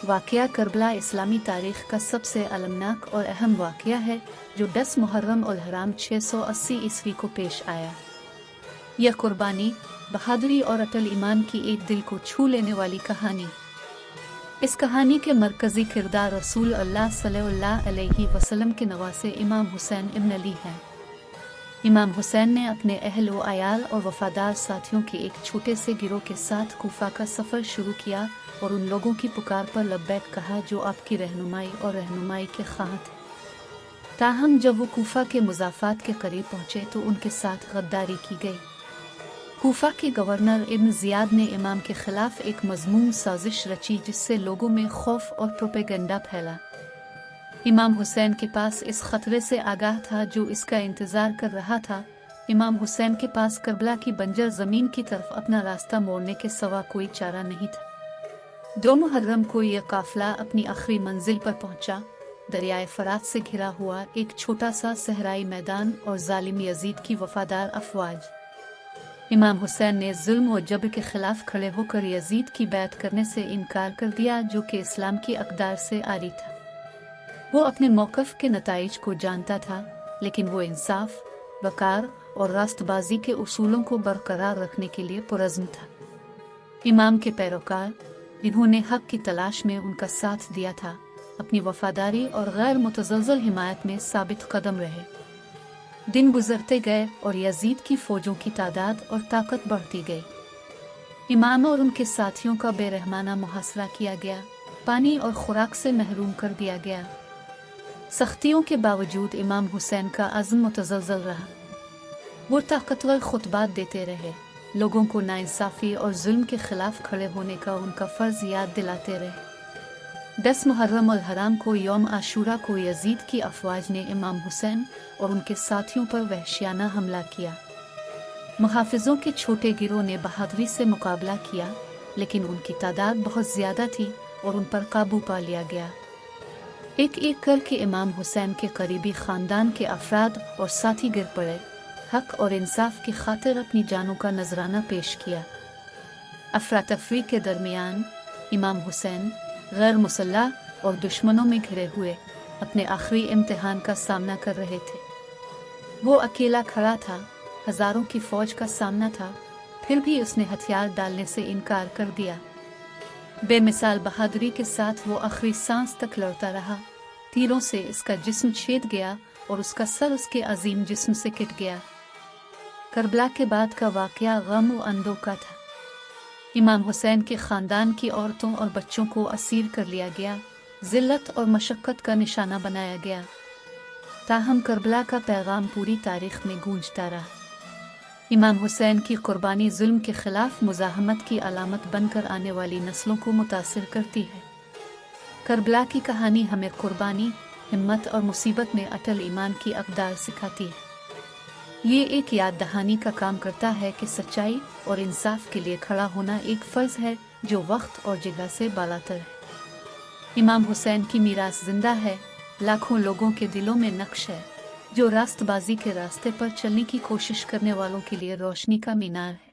वाक़या करबला इस्लामी तारीख़ का सबसे अलमनाक और अहम वाक़या है जो 10 मुहर्रम उल हराम 680 ईस्वी को पेश आया। यह कुर्बानी, बहादुरी और अटल ईमान की एक दिल को छू लेने वाली कहानी। इस कहानी के मरकज़ी किरदार रसूल अल्लाह सल्लल्लाहु अलैहि वसल्लम के नवासे इमाम हुसैन इब्न अली हैं। इमाम हुसैन ने अपने अहल व अयाल और वफादार साथियों के एक छोटे से गिरोह के साथ कूफा का सफ़र शुरू किया और उन लोगों की पुकार पर लब्बैक कहा जो आपकी रहनुमाई और रहनुमाई के ख्वाह थे। ताहम जब वो कूफा के मुज़ाफ़ात के करीब पहुँचे तो उनके साथ गद्दारी की गई। कूफा के गवर्नर इब्न ज़ियाद ने इमाम के खिलाफ एक मज़मूम साजिश रची जिससे लोगों में खौफ और प्रोपेगेंडा फैला। इमाम हुसैन के पास इस खतरे से आगाह था जो इसका इंतज़ार कर रहा था। इमाम हुसैन के पास करबला की बंजर ज़मीन की तरफ अपना रास्ता मोड़ने के सिवा कोई चारा नहीं था। 2 मुहर्रम को यह काफ़िला अपनी आखिरी मंजिल पर पहुंचा। दरियाए फ़रात से घिरा हुआ एक छोटा सा सहराई मैदान और जालिम यजीद की वफादार अफवाज। इमाम हुसैन ने जुल्म और जबर के खिलाफ खड़े होकर यजीद की बैत करने से इनकार कर दिया जो कि इस्लाम की अक़दार से आरी था। वो अपने मौक़िफ़ के नताइज को जानता था, लेकिन वो इंसाफ, वक़ार और रास्तबाजी के उसूलों को बरकरार रखने के लिए पुरज़्म था। इमाम के पैरोकार, जिन्होंने हक़ की तलाश में उनका साथ दिया था, अपनी वफ़ादारी और गैर मुतज़लज़ल हिमायत में साबित कदम रहे। दिन गुजरते गए और यजीद की फ़ौजों की तादाद और ताकत बढ़ती गई। इमाम और उनके साथियों का बेरहमाना मुहासरा किया गया, पानी और खुराक से महरूम कर दिया गया। सख्तियों के बावजूद इमाम हुसैन का अज़्म मुतज़लज़ल रहा। वो ताकतवर खुतबात देते रहे, लोगों को नाइंसाफ़ी और जुल्म के खिलाफ खड़े होने का उनका फ़र्ज़ याद दिलाते रहे। 10 मुहर्रम उल हराम को यौम आशूरा को यजीद की अफवाज ने इमाम हुसैन और उनके साथियों पर वहशियाना हमला किया। मुहाफ़िज़ों के छोटे गिरोह ने बहादुरी से मुकाबला किया, लेकिन उनकी तादाद बहुत ज़्यादा थी और उन पर काबू पा लिया गया। एक एक करके इमाम हुसैन के करीबी ख़ानदान के अफराद और साथी गिर पड़े, हक़ और इंसाफ की खातिर अपनी जानों का नजराना पेश किया। अफरा तफरी के दरमियान इमाम हुसैन गैर मुसल्लह और दुश्मनों में घिरे हुए अपने आखिरी इम्तिहान का सामना कर रहे थे। वो अकेला खड़ा था, हज़ारों की फ़ौज का सामना था, फिर भी उसने हथियार डालने से इनकार कर दिया। बेमिसाल बहादुरी के साथ वो आखिरी सांस तक लड़ता रहा। तीरों से इसका जिस्म छेद गया और उसका सर उसके अजीम जिस्म से कट गया। करबला के बाद का वाक़या गम व अंदों का था। इमाम हुसैन के ख़ानदान की औरतों और बच्चों को असीर कर लिया गया, ज़िल्लत और मशक्क़त का निशाना बनाया गया। ताहम करबला का पैगाम पूरी तारीख़ में गूंजता रहा। इमाम हुसैन की कुर्बानी जुल्म के ख़िलाफ़ मुज़ाहमत की अलामत बनकर आने वाली नस्लों को मुतासिर करती है। करबला की कहानी हमें कुर्बानी, हिम्मत और मुसीबत में अटल ईमान की अक़दार सिखाती है। ये एक याद दहानी का काम करता है कि सच्चाई और इंसाफ के लिए खड़ा होना एक फ़र्ज़ है जो वक्त और जगह से बालातर है। इमाम हुसैन की मीरास जिंदा है, लाखों लोगों के दिलों में नक्श है, जो रास्तबाजी के रास्ते पर चलने की कोशिश करने वालों के लिए रोशनी का मीनार है।